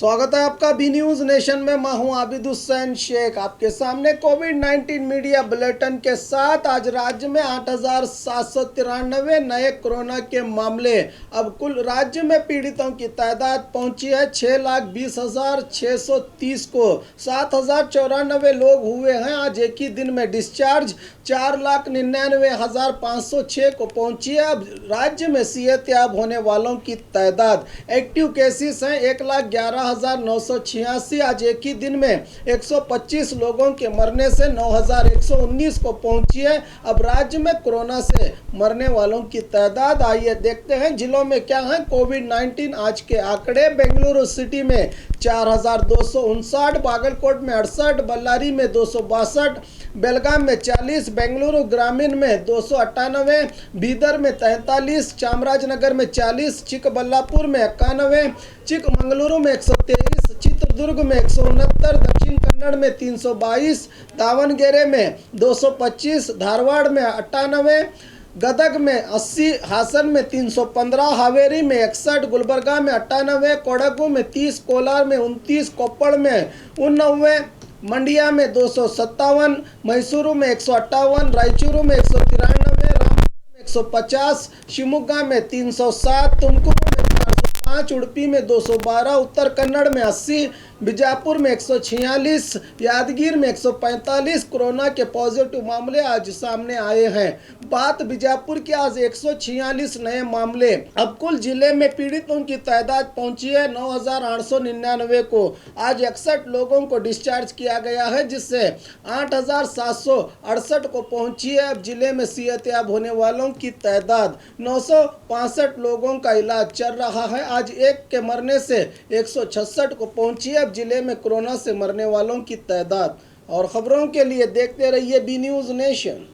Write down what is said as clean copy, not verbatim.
स्वागत है आपका बी न्यूज नेशन में। मैं हूं आबिद हुसैन शेख, आपके सामने कोविड-19 मीडिया बुलेटिन के साथ। आज राज्य में 8,793 नए कोरोना के मामले। अब कुल राज्य में पीड़ितों की तादाद पहुंची है 6,20,630 को। 7,094 लोग हुए हैं आज एक ही दिन में डिस्चार्ज। 4,99,506 को पहुंची है अब राज्य में सेहतयाब होने वालों की तादाद। एक्टिव केसेस हैं 1,11,986। आज एक ही दिन में 125 लोगों के मरने से 9,119 को पहुंची है अब राज्य में कोरोना से मरने वालों की तादाद। आइए देखते हैं जिलों में क्या है कोविड-19 आज के आंकड़े। बेंगलुरु सिटी में 4,259, बागलकोट में 68, बल्लारी में 262, बेलगाम में 40, बेंगलुरु ग्रामीण में 298, बीदर में 43, चामराजनगर में 40, चिकबल्लापुर में 91, चिकमंगलुरु में 123, चित्रदुर्ग में 169, दक्षिण कन्नड़ में 322, दावणगेरे में 225, धारवाड़ में 98, गदग में 80, हासन में 315, हावेरी में 61, गुलबर्गा में 98, कोडगु में 30, कोलार में 29, कोप्पड़ में 89, मंडिया में 257, मैसूरू में 158, रायचूरू में 193, रामनगर में 150, शिवमोगा में 307, तुमकुरू में 405, उड़पी में 212, उत्तर कन्नड़ में 80, बीजापुर में 146, यादगीर में 145 कोरोना के पॉजिटिव मामले आज सामने आए हैं। बात बीजापुर की, आज 146 नए मामले। अब कुल जिले में पीड़ितों की तादाद पहुंची है 9,899 को। आज 61 लोगों को डिस्चार्ज किया गया है जिससे 8,768 को पहुंची है अब जिले में सेहतयाब होने वालों की तादाद। 965 लोगों का इलाज चल रहा है। आज एक के मरने से 166 को पहुंची है जिले में कोरोना से मरने वालों की तादाद। और खबरों के लिए देखते रहिए बी न्यूज नेशन।